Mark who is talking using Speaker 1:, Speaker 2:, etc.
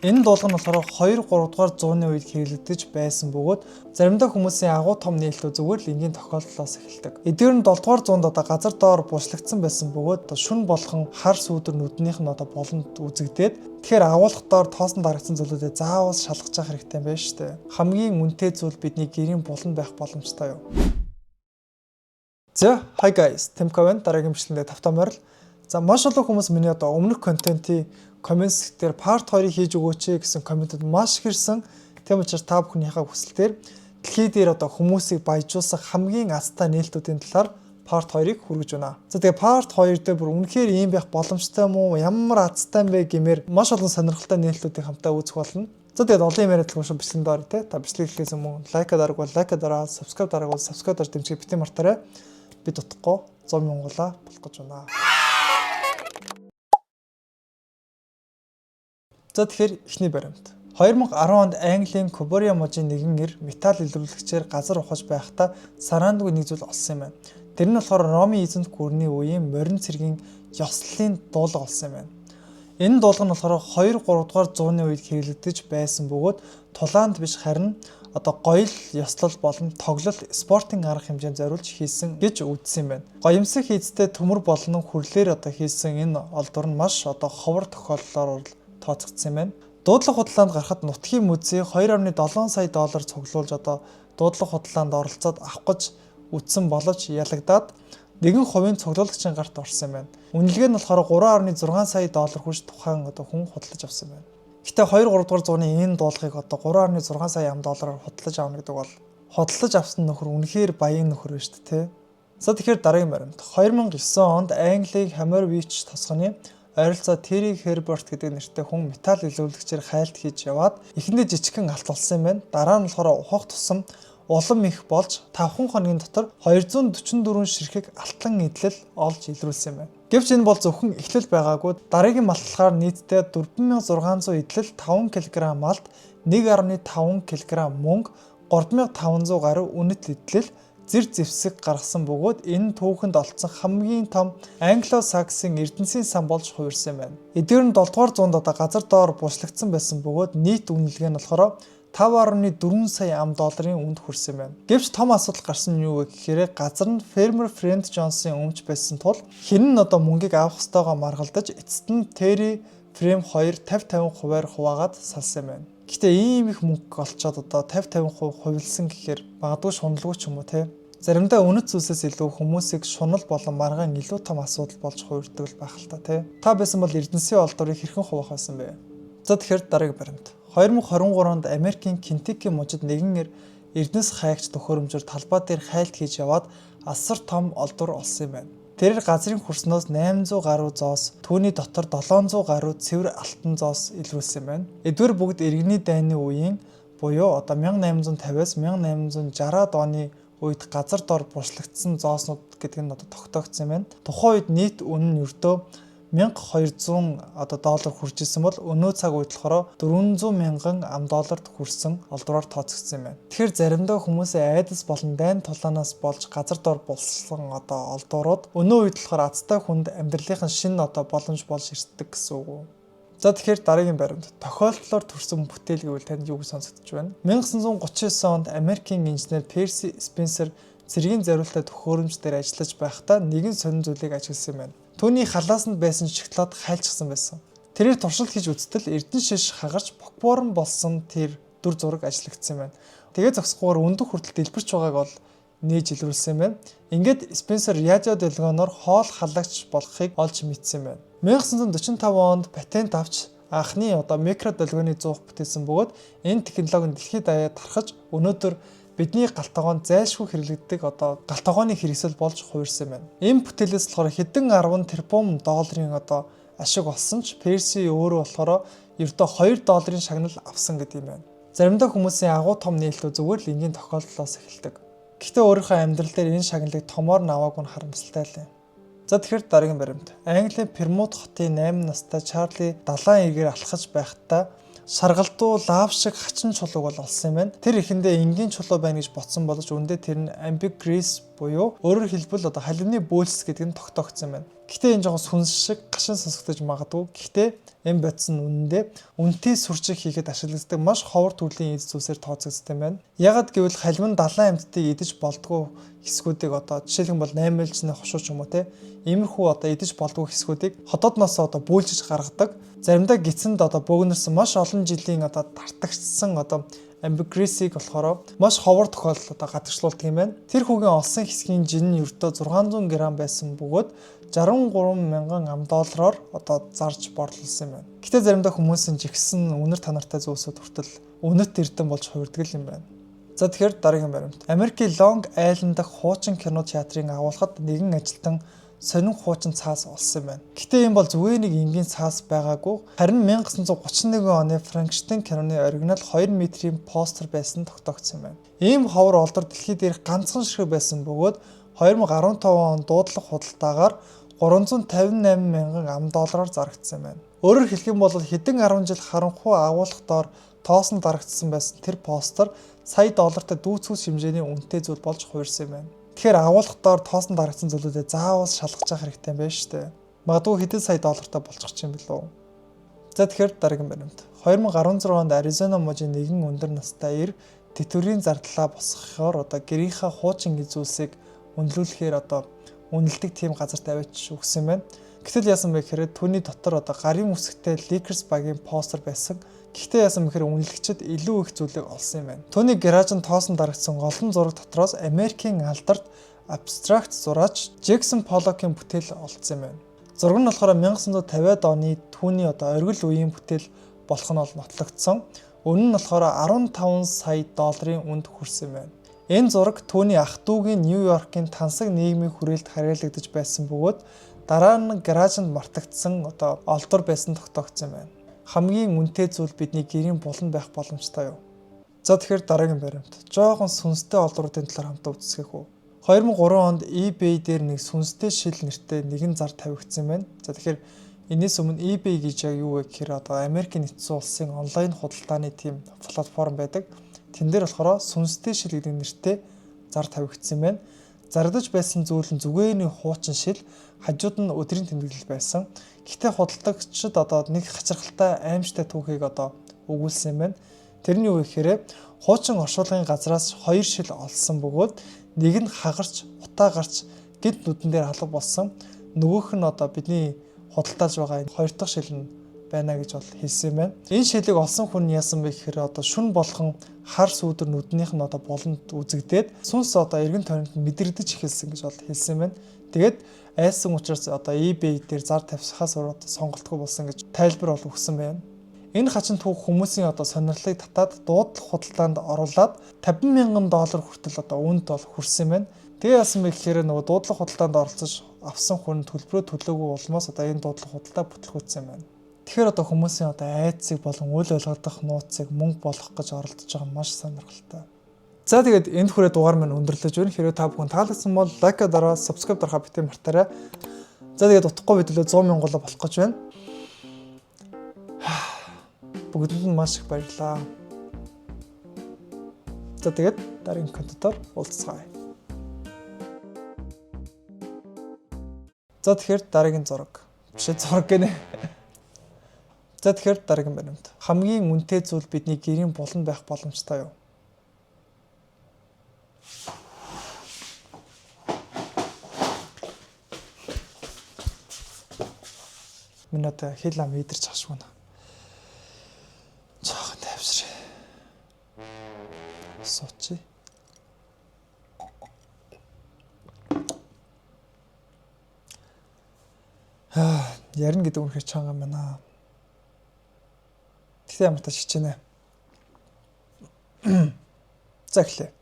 Speaker 1: Энэ дуулга нь болохоор 2 3 дугаар зууны үед хэрэглэгдэж байсан бөгөөд заримдаа хүмүүсийн агуу том нийлэлүүд зүгээр л энгийн тохиолдлоос эхэлдэг. Эдгээр нь 7 дугаар зуунд газар доор булшлагдсан байсан бөгөөд шүн болгон хар сүүдэр нүднийх нь болонд үзэгдээд тэгэхээр агуулгатаар тоосон дарагдсан зүйлүүдэд заавал шалгаж явах хэрэгтэй юм байна шүү дээ. Хамгийн үнэтэй зүйл бидний гэрийн буланд байх боломжтой юу? За, hi guys, Тэмковэн дараагийн бичлэгэнд тавтамаар л. За, маш олон хүмүүс миний өмнөх контентын comments дээр part 2-ыг хийж өгөөч гэсэн комментэд маш их ирсэн. Тийм учраас та бүхнийхээ хүсэлтээр дэлхий дээр хүмүүсийг баяжуулах хамгийн азтай нээлтүүдийн талаар part 2-ыг хүргэж байна. За тэгээ part 2 дээр бүр үнэхээр ийм байх боломжтой юм уу? Ямар азтай юм бэ гэмээр маш олон сонирхолтой нээлтүүдийг хамтаа үзэх болно. За тэгээд олон юм яриад л бичлэгэнд орё те. Та бичлэг хийхээс өмнө лайк дараагүй, лайк дараа, subscribe дараагүй, subscribe дарж дэмжих битэн мартаарай. Би дутхгүй 100 мянгалаа болох гэж байна. За тэгэхээр эхний баримт. 2010 онд Английн Кобориа мужийн нэгэн эр металл илрүүлэгчээр газар ухаж байхдаа сараандгүй нэг зүйл олсон юм байна. Тэр нь болохоор Ромын эзэнт гүрний үеийн морин цэргийн ёслолын дуулга олсон юм байна. Энэ дуулга нь болохоор 2 3 дугаар зууны үед хэрэглэгдэж байсан бөгөөд тулаанд биш харин гоёл ёслол болон тоглолт спортын арга хэмжээнд зориулж хийсэн гэж үзсэн юм байна. Гоёмсог хийцтэй төмөр болон хүрлээр хийсэн энэ олдвор нь маш ховор тохиоллоор тооцогдсон юм байна. Дуудлага худлаанд гарахад нутгийн музей 2.7 сая доллар цуглуулж дуудлага худлаанд оролцоод авах гэж үтсэн боловч ялагдаад 1% цуглуулагчийн гарт орсон юм байна. Үнэлгээ нь болохоор 3.6 сая доллар хүрч тухайн хүн худалдаж авсан байна. Гэтэ 2 3 дугаар зууны энэ дуулгыг 3.6 сая доллараар худалдаж авна гэдэг бол худалдаж авсан нөхөр үнэхээр баян нөхөр байна шүү дээ. За тэгэхээр дараагийн баримт. 2009 онд Английн Хамервич тосгоны ойролцоо Терри Херберт гэдэг нэртэй хүн металл илрүүлэгчээр хайлт хийж яваад эхэндээ жижигхэн алт болсон юм байна. Дараа нь болохоор ухах тусам улам их болж 5 хоногийн дотор 244 ширхэг алтан эдлэл олж илрүүлсэн юм байна. Гэвч энэ бол зөвхөн эхлэл байгаагүй. Дараагийн малталгаар нийтдээ 4600 эдлэл, 5 кг малт, 1.5 кг мөнгө, 3500 гаруй үнэт эдлэл зэр зэвсэг гаргасан бөгөөд энэ түүхэнд олцсон хамгийн том англо-саксын эрдэнсийн сан болж хувирсан юм байна. Эдгээр нь 7 дугаар зуунд газар доор булшлагдсан байсан бөгөөд нийт үнэлгээ нь болохоор 5.4 сая долларын үнд хүрсэн юм байна. Гэвч том асуудал гарсан нь юу вэ гэхээр газар нь фермер Фрэнд Джонсын өмч байсан тул хэн нь мөнгийг авах ёстойгоо маргалдаж эцэст нь Терри Фрэм 2 50-50% хуваагаад салсан юм байна. Гэхдээ ийм их мөнгө олцоод 50-50% хувилсан гэхээр магадгүй шуналгүй ч юм уу те. Заримдаа үнэт зүйлсээс илүү хүмүүсийг шунал болон маргаан илүү том асуудал болж хувирдаг байх л та те. Та байсан бол эрдэнсийн олдврыг хэрхэн хуваах байсан бэ? За тэгэхээр дараагийн баримт. 2023 онд Америкийн Кентикки мужид нэгэн эр эрдэнэс хайгч төхөөрөмжөөр талбай дээр хайлт хийж яваад асар том олдвор олсон юм байна. Тэрээр газрын хөрснөөс 800 гаруй зоос, түүний дотор 700 гаруй цэвэр алтан зоос илрүүлсэн юм байна. Эдгээр бүгд иргэний дайны үеийн буюу 1850-аас 1860-аад оны үед газар дор булшлагдсан зооснууд гэдэг нь тогтоогдсон юм байна. Тухайн үед нийт үнэ нь ердөө 1200 доллар хүрч исэн бол өнөө цаг үед болохоор 400 мянган долларт хүрсэн олдвороор тооцогдсон юм байна. Тэгэхээр заримдаа хүмүүсийн айдас болон дайн тулаанаас болж газар дор булсан олдворууд өнөө үед болохоор азтай хүнд амьдралынхын шинэ боломж болж ирдэг гэсэн үг үү? За тэгэхээр дараагийн баримт. Тохиолдлоор төрсэн бүтээл гэвэл танд юу гэж сонсогдож байна? 1939 онд Америкийн инженер Перси Спенсер цэргийн зориулалтад төхөөрөмж дээр ажиллаж байхдаа нэгэн сонин зүйлийг ажигласан юм байна. Түүний халаас нь байсан шоколад хайлчсан байсан. Тэрээр туршилт хийж үзтэл эрдэнэ шиш хагарч бокборн болсон тэр дүр зураг ажиглагдсан юм байна. Тэгээ зогсохгүйгээр өндөр хүртэл дэлбэрч байгааг бол нээж илрүүлсэн юм байна. Ингээд Спенсер радио долгионоор хоол халагч болохыг олж мэдсэн юм байна. 1945 онд патент авч анхны микро долгионы зуух бүтээсэн бөгөөд энэ технологи нь дэлхийд даяар тархаж өнөөдөр бидний галтгоонд зайлшгүй хэрэглэгддэг галтгооны хэрэгсэл болж хувирсан байна. Энэ бүтээлээс болохоор хэдэн 10 тэрбум долларын ашиг олсон ч Перси өөрөө болохоор ердөө 2 долларын шагнал авсан гэдэг юм байна. Заримдаа хүмүүсийн агуу том нээлтүүд зүгээр л энгийн тохиолдлоос эхэлдэг. Гэхдээ өөрийнхөө амьдрал дээр энэ шагналыг томоор нь аваагүй нь харамсалтай л юм. За тэгэхээр дараагийн баримт. Английн Пермут хотын 8 настай Чарли далайн эргээр алхаж байхдаа шаргалтуу лав шиг хачин чулууг бол олсон юм байна. Тэр ихэндээ энгийн чулуу байна гэж ботсон боловч үндэ тэр нь ambergris буюу өөрөөр хэлбэл халивны бөөлс гэдэг нь тогтоогдсон юм байна. Гэхдээ энэ жоохон сүнс шиг гашин сонсогдож магадгүй. Гэхдээ энэ бодис нь үнэндээ үнэтэй сүрчиг хийхэд ашиглагддаг маш ховор төрлийн эд зүйлсээр тооцогдсон юм байна. Ягаад гэвэл халим нь далайн амьтдыг идэж болдгоо хэсгүүдийг жишээлх юм бол 8 ээлжний хошуу ч юм уу те иймэрхүү идэж болдгоо хэсгүүдийг ходоодноос бүүлжиж гаргадаг. Заримдаа гидсэнд бөөгнөрсөн маш олон жилийн тартагчсан ambergris-ийг болохоор маш ховор тохиолдолд гадагшлуулдаг юм байна. Тэр хүүгийн олсон хэсгийн жин нь ердөө 600 г байсан бөгөөд 63 мянган $. Зарж борлуулсан юм байна. Гэтэ заримдаа хүмүүсийн жигсэн үнэр танартай зүйлсүүд хүртэл үнэт эрдэм болж хувирдаг юм байна. За тэгэхээр дараагийн баримт. Америкийн Long Island дахь хуучин кино театрын агуулгад нэгэн ажилтан сонин хуучин цаас олсон юм байна. Гэтэ энэ бол зүгээр нэг энгийн цаас байгаагүй. Харин 1931 оны Frankenstein киноны оригинал 2 метрийн постэр байсан тогтоогдсон юм байна. Ийм ховор олдор дэлхийд дээрх ганцхан ширхэг байсан бөгөөд 2015 он дуудлага худалдаагаар $358 мянган зарагдсан юм байна. Өөрөөр хэлэх юм бол хэдэн 10 жил харанхуй агуулгах доор тоосон дарагдсан байсан тэр постэр сая $-тай дүүцгүүс хэмжээний үнэтэй зүйл болж хувирсан юм байна. Тэгэхээр агуулгах доор тоосон дарагдсан зүйлүүдээ заавал шалгаж явах хэрэгтэй юм байна шүү дээ. Магадгүй хэдэн сая $-тай болчих юм билүү. За тэгэхээр дараагийн баримт. 2016 онд Аризона мужийн нэгэн өндөр настай эр тэтгэврийн зардлаа босгохоор гэрийнхаа хуучин зүйлсийг үнэлүүлэхээр үнэлдэг тийм газар тавиач өгсөн юм байна. Гэтэл яасан бэ гэхээр түүний дотор гарын үсгтэй Lakers багийн постэр байсан. Гэхдээ яасан бэхээр үнэлэгчид илүү их зүйлийг олсон юм байна. Түүний гаражинд тоосон дарагдсан олон зураг дотроос Америкийн алдарт абстракт зураач Jackson Pollock-ийн бүтээл олдсон юм байна. Зураг нь болохоор 1950-ад оны түүний оргил үеийн бүтээл болох нь нотлогдсон. Үнэ нь болохоор $15 сая үнд хүрсэн юм байна. Энэ зураг түүний ах дүүгийн Нью-Йоркийн тансаг нийгмийн хүрээлд харьяалагдаж байсан бөгөөд дараа нь гаражинд мартагдсан олдор байсан тогтоогдсон юм байна. Хамгийн үнэтэй зүйл бидний гэрийн булан байх боломжтой юу? За тэгэхээр дараагийн баримт. Жохон сүнстэй олдруудын талаар хамтаа үзсгэх үү. 2003 онд eBay дээр нэг сүнстэй шил нэртэй нэгэн зар тавигдсан юм байна. За тэгэхээр энэс өмнө eBay гэж юу вэ гэхээр Америкийн нэгдсэн улсын онлайн худалдааны тийм платформ байдаг. Тэн дээр болохоор сүнстэй шил гэдэг нэртэй зар тавигдсан юм байна. Зардаж байсан зүйл нь зүгээр нэг хуучин шил, хажууд нь өдрийн тэмдэглэл байсан. Гэхдээ худалдагчид нэг хачирхалтай аимштай түүхийг өгүүлсэн юм байна. Тэрний юу гэхээр хуучин оршуулгын газраас 2 шил олсон бөгөөд нэг нь хагарч, утаа гарч гэд нүдэн дээр алга болсон. Нөгөөх нь бидний худалдаалж байгаа 2 дахь шил нь байна гэж хэлсэн юм байна. Энэ шилийг олсон хүн яасан бэ гэхээр шүн болгон хар сүүдэр нүднийх нь болонд үзэгдээд сүнс эргэн тойронд мэдрэгдэж эхэлсэн гэж хэлсэн юм байна. Тэгээд айсан учраас eBay дээр зар тавьсахаас сонголтгүй болсон гэж тайлбар өгсөн байна. Энэ хачин түүх хүмүүсийн сонирхлыг татаад дуудлага худалдаанд оруулаад $50 мянган хүртэл үүнд хүрсэн юм байна. Тэгээ яасан бэ гэхээр дуудлага худалдаанд оролцож авсан хүн төлбөрөө төлөөгүй улмаас энэ дуудлага худалдаа бүтлгүүцсэн юм байна. Тэгэхээр хүмүүсийн айдсыг болон үйл ойлгох нууцыг мөнгө болгох гэж оролдож байгаа нь маш сонирхолтой. За тэгээд энд хүрээ дугаар маань өндөрлөж байна. Хэрвээ та бүхэн таалагдсан бол лайк дараа, subscribe дарахаа битгий мартаарай. За тэгээд утгагүй бидлээ 100 мянган болох гэж байна. Бүгдэнд нь маш их баярлалаа. За тэгээд дараагийн контентоор уулзцгаая. За тэгэхээр дараагийн зураг. Биш зураг гэнэ. За тэгэхээр дараагийн баримт. Хамгийн үнэтэй зүйл бидний гэрийн булан байх боломжтой юу? Минут хэл ам идэрч хашгуна. Цаахан тавьсраа. Сочи. Ярина гэдэг үнэхээр чанга юм байна. Тэгтээ ямар та шичэнэ. За эхлэе.